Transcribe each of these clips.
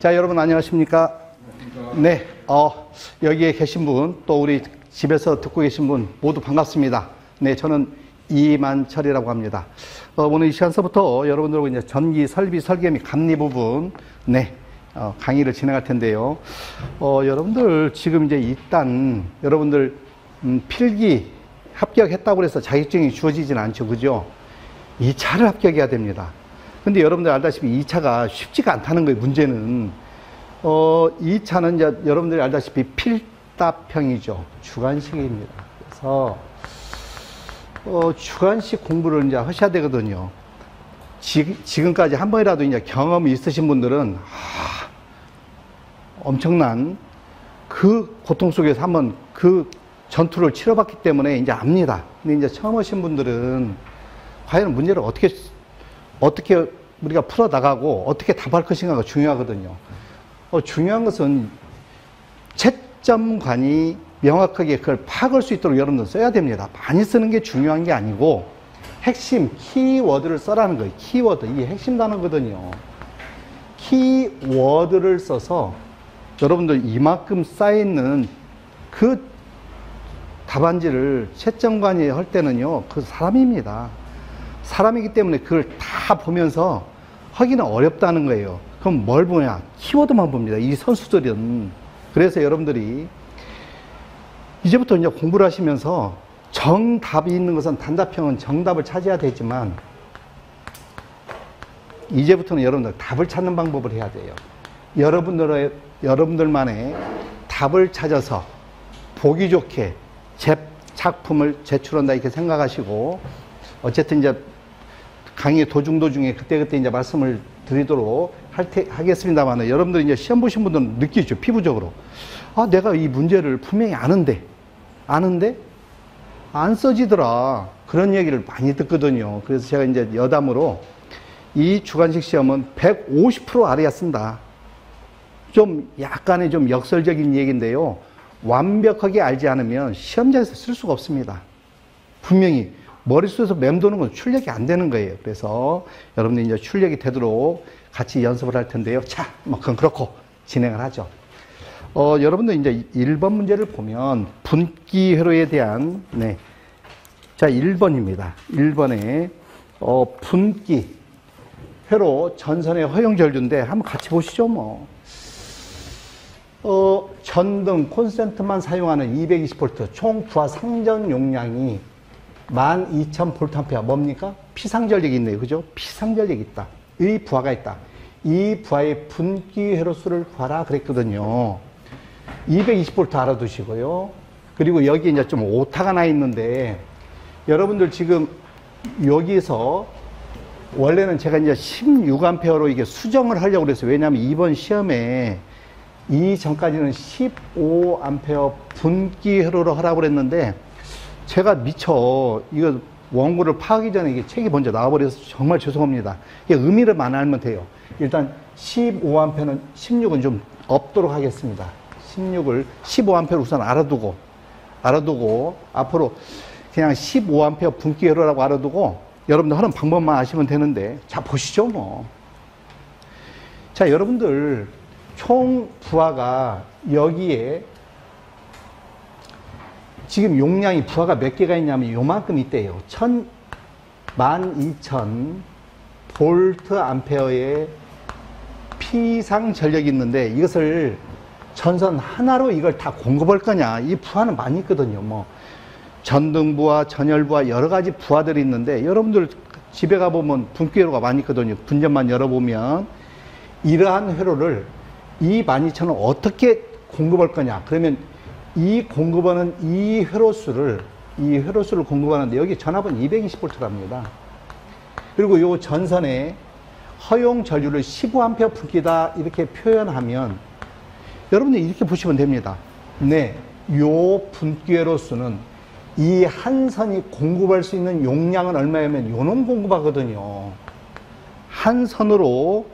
자, 여러분 안녕하십니까? 네, 여기에 계신 분, 또 우리 집에서 듣고 계신 분 모두 반갑습니다. 네, 저는 이만철이라고 합니다. 오늘 이 시간서부터 여러분들하고 이제 전기 설비 설계 및 감리 부분, 강의를 진행할 텐데요. 여러분들 지금 이제 일단 여러분들 필기 합격했다고 해서 자격증이 주어지진 않죠, 그죠? 2차를 합격해야 됩니다. 근데 여러분들 알다시피 2차가 쉽지가 않다는 거예요, 문제는. 2차는 이제 여러분들이 알다시피 필답형이죠. 주관식입니다. 그래서, 주관식 공부를 이제 하셔야 되거든요. 지금까지 한 번이라도 이제 경험이 있으신 분들은, 엄청난 그 고통 속에서 한번 그 전투를 치러봤기 때문에 이제 압니다. 근데 이제 처음 오신 분들은 과연 문제를 어떻게 우리가 풀어나가고 어떻게 답할 것인가가 중요하거든요. 중요한 것은 채점관이 명확하게 그걸 파악할 수 있도록 여러분들 써야 됩니다. 많이 쓰는 게 중요한 게 아니고 핵심 키워드를 써라는 거예요. 키워드, 이게 핵심 단어거든요. 키워드를 써서 여러분들 이만큼 쌓여있는 그 답안지를 채점관이 할 때는요, 그 사람입니다. 사람이기 때문에 그걸 다 보면서 하기는 어렵다는 거예요. 그럼 뭘 보냐? 키워드만 봅니다. 이 선수들은. 그래서 여러분들이 이제부터 이제 공부를 하시면서 정답이 있는 것은 단답형은 정답을 찾아야 되지만 이제부터는 여러분들 답을 찾는 방법을 해야 돼요. 여러분들만의 답을 찾아서 보기 좋게 제 작품을 제출한다 이렇게 생각하시고 어쨌든 이제 강의 도중에 그때그때 이제 말씀을 드리도록 하겠습니다만 여러분들이 이제 시험 보신 분들은 느끼죠. 피부적으로. 내가 이 문제를 분명히 아는데 안 써지더라. 그런 얘기를 많이 듣거든요. 그래서 제가 이제 여담으로 이 주관식 시험은 150% 알아야 쓴다. 좀 약간의 좀 역설적인 얘기인데요. 완벽하게 알지 않으면 시험장에서 쓸 수가 없습니다. 분명히 머릿속에서 맴도는 건 출력이 안 되는 거예요. 그래서 여러분들이 이제 출력이 되도록 같이 연습을 할 텐데요. 자, 그건 그렇고 진행을 하죠. 여러분들 이제 1번 문제를 보면 분기 회로에 대한, 자, 1번입니다. 1번에, 분기 회로 전선의 허용 전류인데 한번 같이 보시죠, 뭐. 전등 콘센트만 사용하는 220V 총 부하 상전 용량이 12,000V 뭡니까? 피상전력이 있네요. 그죠? 피상전력이 있다. 이 부하가 있다. 이 부하의 분기 회로수를 구하라 그랬거든요. 220V 알아두시고요. 그리고 여기 이제 좀 오타가 나 있는데 여러분들 지금 여기서 원래는 제가 이제 16A로 이게 수정을 하려고 그랬어요. 왜냐하면 이번 시험에 이전까지는 15A 분기 회로로 하라고 그랬는데 제가 미처 이거 원고를 파악하기 전에 이게 책이 먼저 나와버려서 정말 죄송합니다. 이게 의미를 안 알면 돼요. 일단 15A는 16은 좀 없도록 하겠습니다. 15A를 우선 알아두고 앞으로 그냥 15A 분기 회로라고 알아두고 여러분들 하는 방법만 아시면 되는데 자 보시죠 뭐. 자 여러분들 총 부하가 여기에 지금 용량이 부하가 몇 개가 있냐면 요만큼 있대요. 12,000 볼트 암페어의 피상 전력이 있는데 이것을 전선 하나로 이걸 다 공급할 거냐. 이 부하는 많이 있거든요. 뭐 전등 부하, 전열 부하 여러 가지 부하들이 있는데 여러분들 집에 가보면 분기 회로가 많이 있거든요. 분전만 열어보면 이러한 회로를 이 12,000을 어떻게 공급할 거냐. 그러면 이 공급하는 이 회로수를 공급하는데 여기 전압은 220V랍니다. 그리고 요 전선의 허용 전류를 15A 분기다 이렇게 표현하면 여러분들 이렇게 보시면 됩니다. 요 분기 회로수는 이 한 선이 공급할 수 있는 용량은 얼마냐면 요놈 공급하거든요. 한 선으로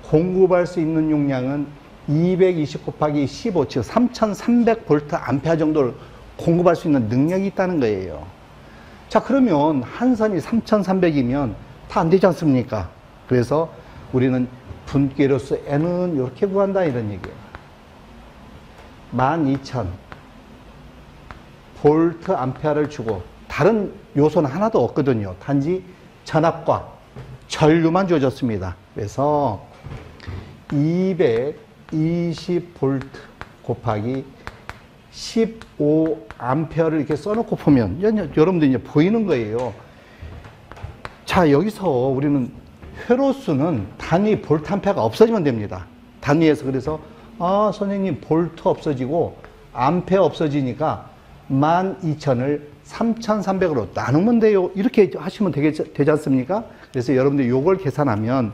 공급할 수 있는 용량은 220 곱하기 15, 즉 3300V 암페어 정도를 공급할 수 있는 능력이 있다는 거예요. 자, 그러면 한 선이 3300이면 다 안 되지 않습니까? 그래서 우리는 분기로서 N은 이렇게 구한다 이런 얘기예요. 12,000 볼트 암페어를 주고 다른 요소는 하나도 없거든요. 단지 전압과 전류만 주어졌습니다. 그래서 220 볼트 곱하기 15 암페어를 이렇게 써놓고 보면 여러분들 이제 보이는 거예요. 자, 여기서 우리는 회로수는 단위 볼트 암페어가 없어지면 됩니다. 단위에서. 그래서 선생님 볼트 없어지고 암페어 없어지니까 12,000을 3,300으로 나누면 돼요. 이렇게 하시면 되지 않습니까? 그래서 여러분들 요걸 계산하면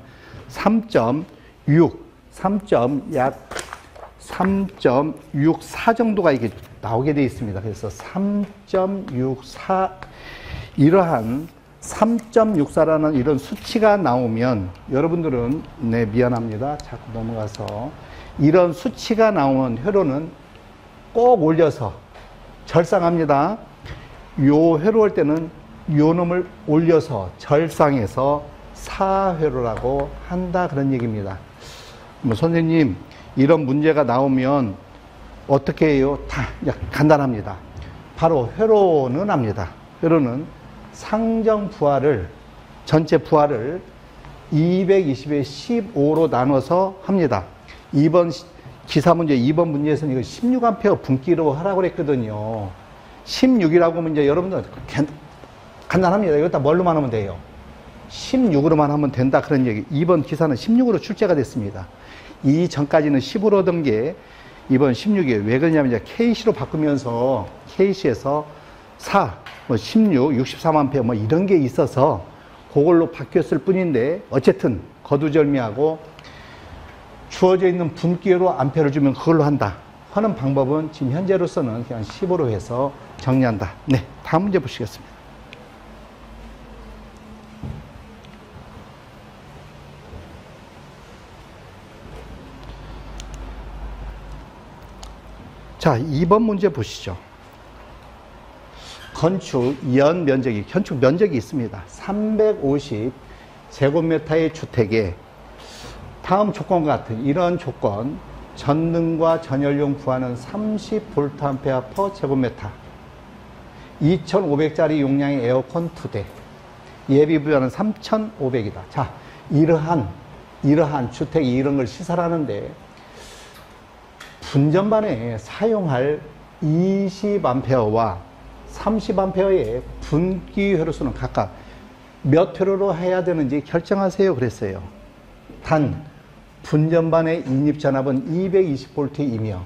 3.64 정도가 이게 나오게 되어 있습니다. 그래서 3.64 이러한 3.64라는 이런 수치가 나오면 여러분들은 네 미안합니다. 자꾸 넘어가서 이런 수치가 나오면 회로는 꼭 올려서 절상합니다. 요 회로 할 때는 요 놈을 올려서 절상해서 사회로라고 한다 그런 얘기입니다. 뭐 선생님 이런 문제가 나오면 어떻게 해요? 다 간단합니다. 바로 회로는 합니다. 회로는 상정 부하를 전체 부하를 220에 15로 나눠서 합니다. 이번 기사 문제 2번 문제에서는 이거 16A 분기로 하라고 그랬거든요. 16이라고 하면 이제 여러분들 간단합니다. 이거 다 뭘로만 하면 돼요? 16으로만 하면 된다 그런 얘기. 이번 기사는 16으로 출제가 됐습니다. 이 전까지는 10으로 하던 게 이번 16이에요. 왜 그러냐면 이제 KC로 바꾸면서 KC에서 4, 16, 63A 뭐 이런 게 있어서 그걸로 바뀌었을 뿐인데 어쨌든 거두절미하고 주어져 있는 분기로 암페어를 주면 그걸로 한다 하는 방법은 지금 현재로서는 그냥 10으로 해서 정리한다. 네, 다음 문제 보시겠습니다. 자, 2번 문제 보시죠. 건축 연 면적이, 건축 면적이 있습니다. 350 제곱미터의 주택에 다음 조건과 같은 이런 조건, 전등과 전열용 부하는 30VA per 제곱미터, 2,500짜리 용량의 에어컨 2대, 예비 부하는 3,500이다. 자, 이러한 주택이 이런 걸 시설하는데 분전반에 사용할 20A와 30A의 분기 회로수는 각각 몇 회로로 해야 되는지 결정하세요 그랬어요. 단 분전반의 인입전압은 220V이며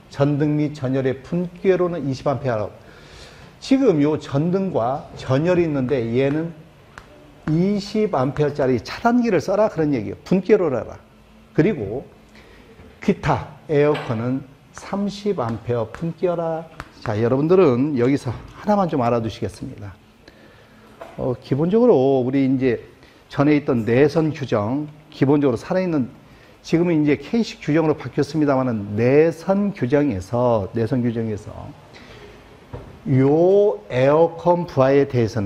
전등 및 전열의 분기 회로는 20A. 지금 요 전등과 전열이 있는데 얘는 20A짜리 차단기를 써라 그런 얘기예요. 분기 회로를 해라. 그리고 기타 에어컨은 30A 분기여라. 자, 여러분들은 여기서 하나만 좀 알아두시겠습니다. 기본적으로 우리 이제 전에 있던 내선 규정, 기본적으로 살아있는, 지금은 이제 K식 규정으로 바뀌었습니다만은 내선 규정에서 요 에어컨 부하에 대해서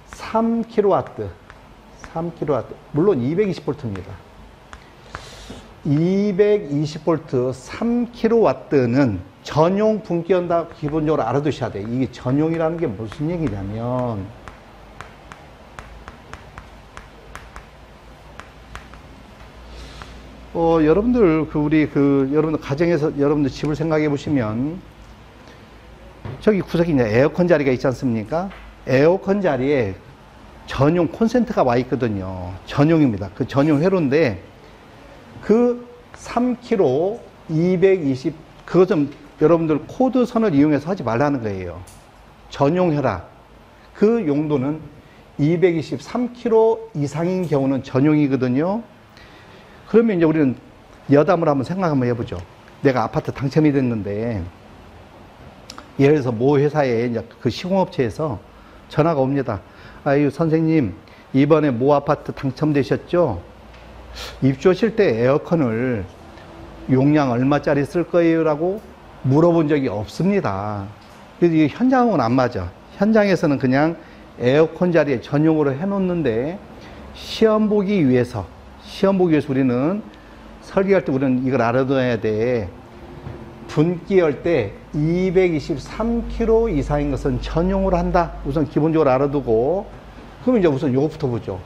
3kW, 물론 220V입니다. 220V 3kW는 전용 분기한다 기본적으로 알아두셔야 돼요. 이게 전용이라는 게 무슨 얘기냐면 여러분들 여러분들 가정에서 여러분들 집을 생각해 보시면 저기 구석에 이제 에어컨 자리가 있지 않습니까? 에어컨 자리에 전용 콘센트가 와 있거든요. 전용입니다. 그 전용 회로인데 그 3kg 220 그거 좀 여러분들 코드선을 이용해서 하지 말라는 거예요. 전용 혈압 그 용도는 223kg 이상인 경우는 전용이거든요. 그러면 이제 우리는 여담을 한번 생각 한번 해보죠. 내가 아파트 당첨이 됐는데 예를 들어서 모 회사에 이제 그 시공업체에서 전화가 옵니다. 아유 선생님 이번에 모 아파트 당첨되셨죠? 입주하실 때 에어컨을 용량 얼마짜리 쓸 거예요? 라고 물어본 적이 없습니다. 그래서 이게 현장은 안 맞아. 현장에서는 그냥 에어컨 자리에 전용으로 해놓는데 시험 보기 위해서 우리는 설계할 때 우리는 이걸 알아둬야 돼. 분기열 때 223kg 이상인 것은 전용으로 한다. 우선 기본적으로 알아두고, 그럼 이제 우선 요것부터 보죠.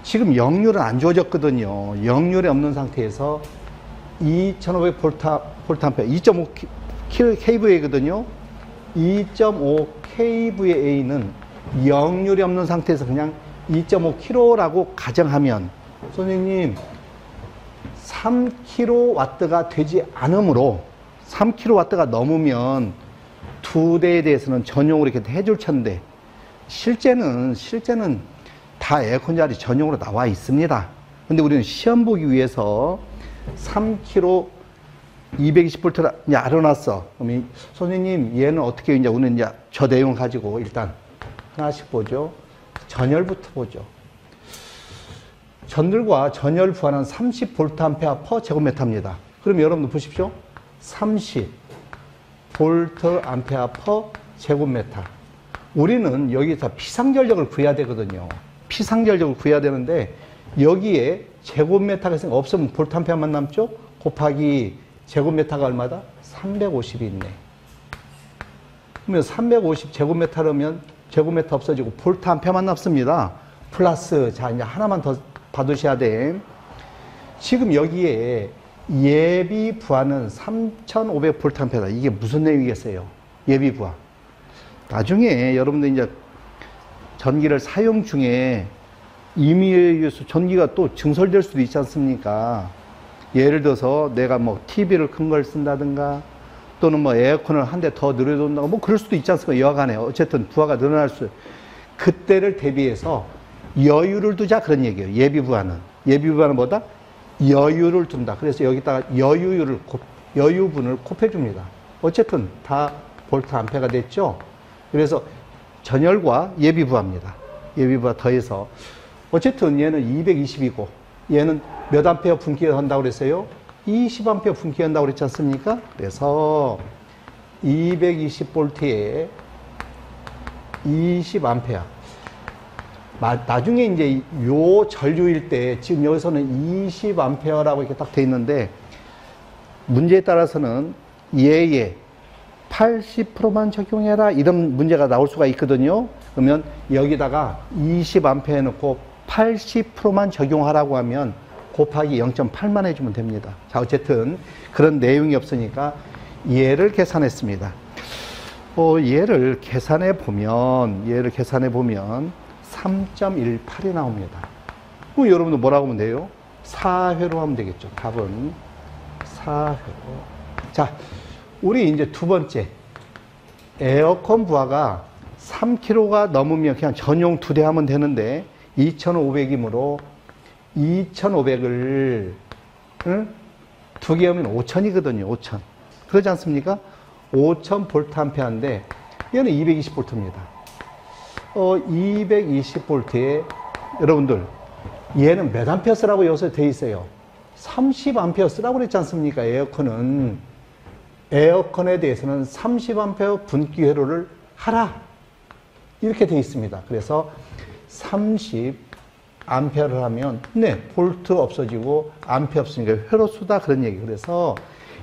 지금 역률은 안 주어졌거든요. 역률이 없는 상태에서 2500V, 2.5 kVA거든요. 2.5 kVA는 역률이 없는 상태에서 그냥 2.5kg라고 가정하면, 선생님 3kW가 되지 않으므로 3kW가 넘으면 두 대에 대해서는 전용으로 이렇게 해줄 텐데, 실제는 다 에어컨 자리 전용으로 나와 있습니다. 근데 우리는 시험 보기 위해서 3kW 220V를 이제 알아놨어. 그럼 선생님 얘는 어떻게 이제 우리는 이제 저 내용 가지고 일단 하나씩 보죠. 전열부터 보죠. 전들과 전열 부하는 30V per 제곱미터입니다. 그럼 여러분들 보십시오. 30V per 제곱미터. 우리는 여기서 피상전력을 구해야 되거든요. 피상전력을 구해야 되는데 여기에 제곱미터가 있으니까 없으면 볼트암페어만 남죠? 곱하기 제곱미터가 얼마다? 350이 있네. 그러면 350 제곱미터라면 제곱미터 없어지고 볼트암페어만 남습니다. 플러스, 자, 이제 하나만 더 받으셔야 돼. 지금 여기에 예비 부하는 3500볼트암페어다. 이게 무슨 내용이겠어요? 예비 부하. 나중에 여러분들 이제 전기를 사용 중에 임의에 의해서 전기가 또 증설될 수도 있지 않습니까? 예를 들어서 내가 뭐 TV를 큰 걸 쓴다든가 또는 뭐 에어컨을 한 대 더 늘려둔다고 뭐 그럴 수도 있지 않습니까? 여하간에 어쨌든 부하가 늘어날 수, 그때를 대비해서 여유를 두자 그런 얘기예요. 예비부하는 뭐다? 여유를 둔다. 그래서 여기다가 여유분을 곱해줍니다. 어쨌든 다 볼트 암페어가 됐죠. 그래서 전열과 예비부하입니다. 예비부하 더해서 어쨌든 얘는 220이고 얘는 몇 암페어 분기를 한다고 그랬어요? 20암페어 분기를 한다고 그랬지 않습니까? 그래서 220V에 20암페어. 나중에 이제 요 전류일 때 지금 여기서는 20암페어라고 이렇게 딱 돼 있는데 문제에 따라서는 얘에 80%만 적용해라 이런 문제가 나올 수가 있거든요. 그러면 여기다가 20A 해놓고 80%만 적용하라고 하면 곱하기 0.8만 해주면 됩니다. 자, 어쨌든 그런 내용이 없으니까 얘를 계산했습니다. 얘를 계산해 보면 3.18이 나옵니다. 그럼 여러분들 뭐라고 하면 돼요? 4회로 하면 되겠죠. 답은 4회로. 자, 우리 이제 두 번째. 에어컨 부하가 3kg가 넘으면 그냥 전용 2대 하면 되는데 2500이므로 2500을 두 개 하면 5000이거든요. 5000. 그러지 않습니까? 5000볼트암페어인데 얘는 220볼트입니다. 220볼트에 여러분들 얘는 몇 암페어 쓰라고 여기서 돼 있어요? 30암페어 쓰라고 그랬지 않습니까? 에어컨에 대해서는 30A 분기 회로를 하라 이렇게 되어 있습니다. 그래서 30A를 하면 볼트 없어지고 암페어 없으니까 회로 수다 그런 얘기. 그래서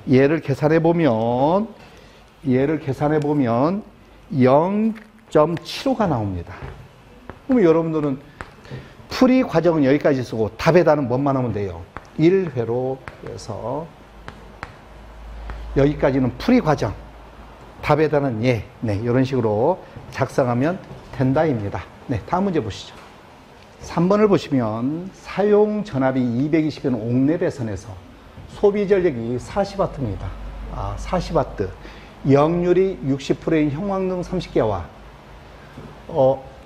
얘를 계산해 보면 0.75가 나옵니다. 그럼 여러분들은 풀이 과정은 여기까지 쓰고 답에다는 뭐만 하면 돼요? 1회로 해서 여기까지는 풀이 과정, 답에다는 예, 이런 식으로 작성하면 된다입니다. 다음 문제 보시죠. 3번을 보시면 사용 전압이 220인 옥내배선에서 소비 전력이 40W입니다. 40W. 역률이 60%인 형광등 30개와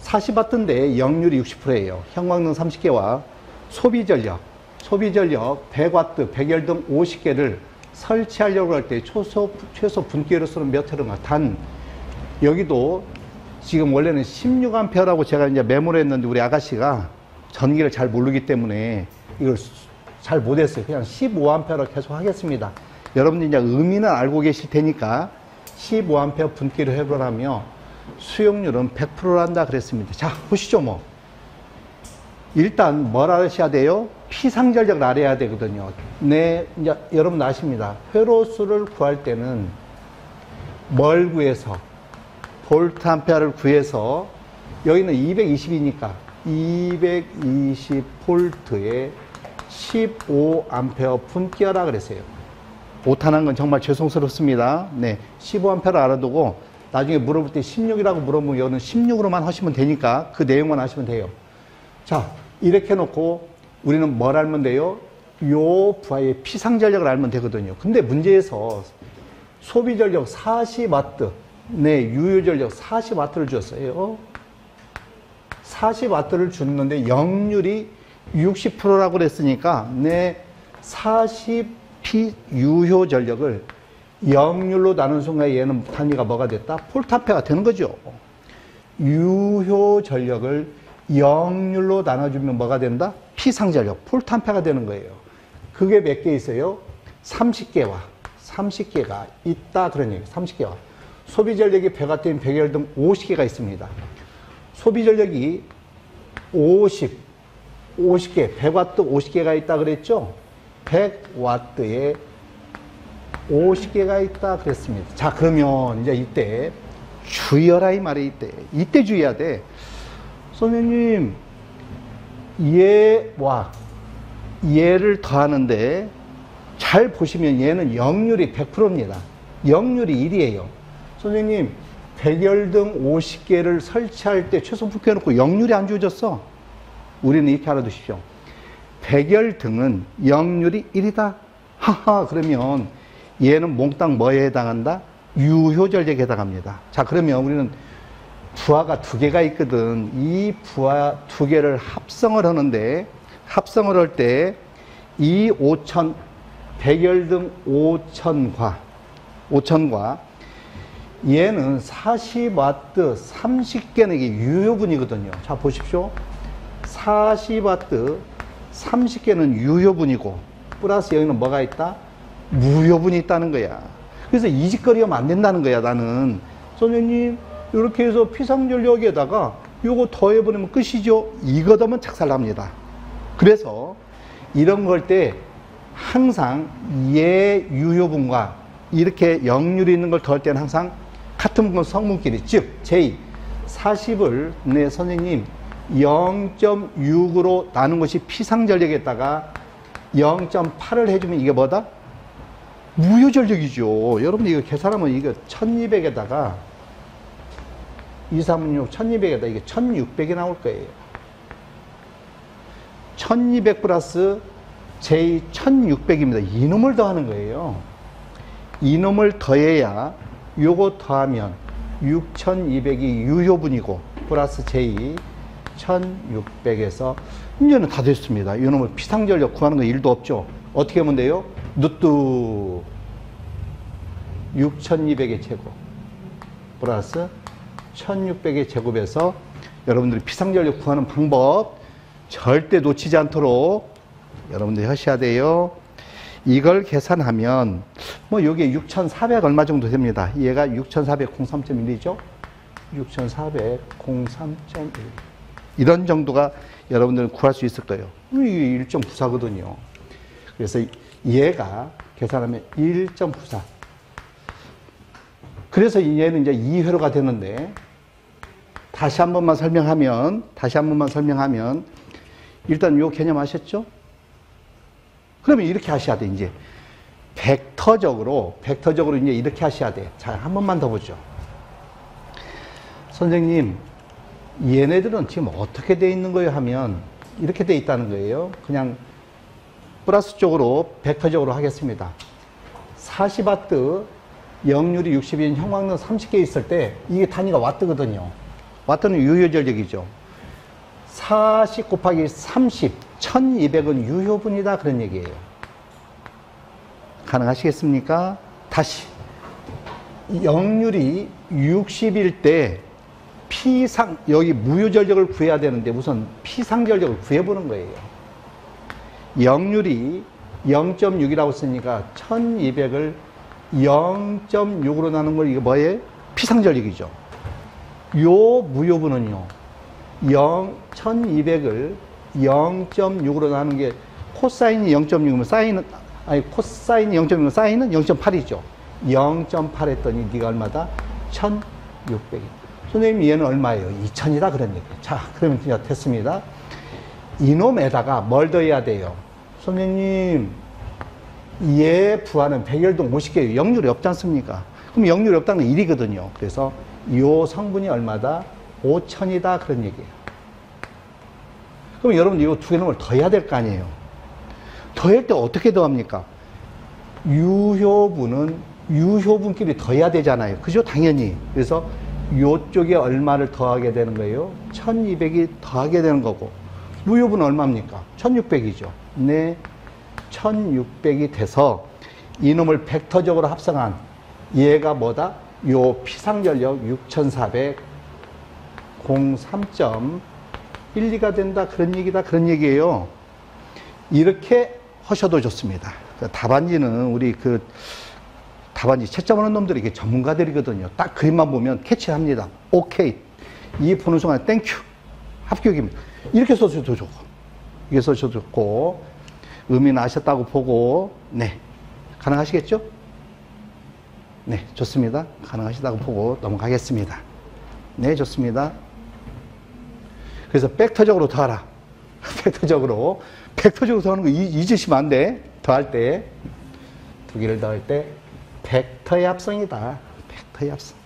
40W인데 역률이 60%예요. 형광등 30개와 소비 전력 100W, 백열등 50개를 설치하려고 할 때 최소 분기회로 쓰는 몇 회로가 단 여기도 지금 원래는 16A라고 제가 이제 메모를 했는데 우리 아가씨가 전기를 잘 모르기 때문에 이걸 잘 못했어요. 그냥 15A로 계속 하겠습니다. 여러분들 이제 의미는 알고 계실 테니까 15A 분기를 해보라며 수용률은 100%란다 그랬습니다. 자, 보시죠, 뭐. 일단 뭘 알으셔야 돼요? 피상전력을 알아야 되거든요. 네, 이제 여러분 아십니다. 회로수를 구할 때는 뭘 구해서? 볼트 암페어를 구해서, 여기는 220이니까 220볼트에 15A 분기어라 그랬어요. 오탄한 건 정말 죄송스럽습니다. 네, 15A를 알아두고 나중에 물어볼 때 16이라고 물어보면 이거는 16으로만 하시면 되니까 그 내용만 하시면 돼요. 자, 이렇게 놓고 우리는 뭘 알면 돼요? 요 부하의 피상전력을 알면 되거든요. 근데 문제에서 소비전력 40W, 네, 유효전력 40W를 줬어요. 40W를 줬는데 역률이 60%라고 그랬으니까 네, 40P 유효전력을 역률로 나눈 순간 얘는 단위가 뭐가 됐다? 폴트암페어가 되는 거죠. 유효전력을 역률로 나눠주면 뭐가 된다? 피상전력, 폴트암페어가 되는 거예요. 그게 몇 개 있어요? 30개가 있다 그런 얘기예요. 30개가. 소비전력이 100W 되면 100열 등 50개가 있습니다. 소비전력이 50개, 100W 50개가 있다 그랬죠? 100W에 50개가 있다 그랬습니다. 자, 그러면 이제 이때 주의하라 이 말이 이때 주의해야 돼. 선생님, 얘와 얘를 더하는데 잘 보시면 얘는 역률이 100%입니다. 역률이 1이에요. 선생님, 백열 등 50개를 설치할 때 최소 묶여놓고 역률이 안 주어졌어. 우리는 이렇게 알아두십시오. 백열 등은 역률이 1이다. 하하, 그러면 얘는 몽땅 뭐에 해당한다? 유효전력에 해당합니다. 자, 그러면 우리는 부하가 두 개가 있거든. 이 부하 두 개를 합성을 하는데, 합성을 할 때 이 5천, 백열 등 5천과 얘는 40W 30개는 이게 유효분이거든요. 자, 보십시오. 40W 30개는 유효분이고, 플러스 여기는 뭐가 있다? 무효분이 있다는 거야. 그래서 이직거리 하면 안 된다는 거야, 나는. 선생님, 이렇게 해서 피상전력에다가 요거 더해버리면 끝이죠. 이거더면 착살납니다. 그래서 이런 걸 때 항상 얘 유효분과 이렇게 역률이 있는 걸 더할 때는 항상 같은 분 성분끼리, 즉 J 40을 네 선생님 0.6으로 나눈 것이 피상전력에다가 0.8을 해주면 이게 뭐다? 무효전력이죠. 여러분 이거 계산하면 이거 1200에다가 236 1200에다 이게 1600이 나올 거예요. 1200 플러스 J 1600입니다. 이놈을 더하는 거예요. 이놈을 더해야 요거 더하면 6200이 유효분이고 플러스 J 1600에서 이제는 다 됐습니다. 이놈을 피상전력 구하는 거 일도 없죠. 어떻게 하면 돼요? 누뚜 6200의 제곱 플러스 1600의 제곱에서 여러분들이 피상전력 구하는 방법 절대 놓치지 않도록 여러분들이 하셔야 돼요. 이걸 계산하면 뭐 여기에 6400 얼마 정도 됩니다. 얘가 6403.1이죠. 6403.1 이런 정도가 여러분들은 구할 수 있을 거예요. 이게 일정 부사거든요. 그래서 얘가 계산하면 1.94. 그래서 얘는 이제 2회로가 되는데 다시 한 번만 설명하면 일단 요 개념 아셨죠? 그러면 이렇게 하셔야 돼. 이제 벡터적으로 이제 이렇게 하셔야 돼. 자, 한 번만 더 보죠. 선생님, 얘네들은 지금 어떻게 돼 있는 거예요 하면 이렇게 돼 있다는 거예요. 그냥 플러스 쪽으로 벡터적으로 하겠습니다. 40W 역률이 60인 형광등 30개 있을 때 이게 단위가 와트거든요. 와트는 유효전력이죠. 40 곱하기 30, 1200은 유효분이다 그런 얘기예요. 가능하시겠습니까? 다시 역률이 60일 때 여기 무효전력을 구해야 되는데 우선 피상전력을 구해보는 거예요. 역률이 0.6이라고 쓰니까 1200을 0.6으로 나눈 걸 이거 뭐예요? 피상전력이죠. 요 무효분은요, 1200을 0.6으로 나누는 게 코사인이 0.6이면 사인은, 아니, 코사인이 0.6이면 사인은 0.8이죠. 0.8 했더니 네가 얼마다? 1600. 선생님, 얘는 얼마예요? 2000이다. 그런 얘기예요. 자, 그러면 이제 됐습니다. 이놈에다가 뭘 더해야 돼요? 선생님, 얘 부하는 백열동 50개예요. 역률이 없지 않습니까? 그럼 역률이 없다는 건 1이거든요. 그래서 요 성분이 얼마다? 5000이다. 그런 얘기예요. 그럼 여러분 이거 두 개를 더해야 될 거 아니에요. 더할 때 어떻게 더합니까? 유효분은 유효분끼리 더해야 되잖아요. 그죠? 당연히. 그래서 요쪽에 얼마를 더하게 되는 거예요? 1200이 더하게 되는 거고, 무효분은 얼마입니까? 1600이죠. 네, 1600이 돼서 이놈을 벡터적으로 합성한 얘가 뭐다? 요 피상전력 6400 03.12가 된다. 그런 얘기다. 그런 얘기예요. 이렇게 하셔도 좋습니다. 답안지는 우리 그 답안지 채점 하는 놈들이 이게 전문가들이거든요. 딱 그림만 보면 캐치합니다. 오케이. 이 보는 순간 땡큐. 합격입니다. 이렇게 써줘도 좋고, 이게 써줘도 좋고, 의미는 아셨다고 보고, 네. 가능하시겠죠? 네, 좋습니다. 가능하시다고 보고 넘어가겠습니다. 네, 좋습니다. 그래서 벡터적으로 더하라. 벡터적으로 더하는 거 잊으시면 안 돼. 더할 때, 두 개를 더할 때, 벡터의 합성이다. 벡터의 합성.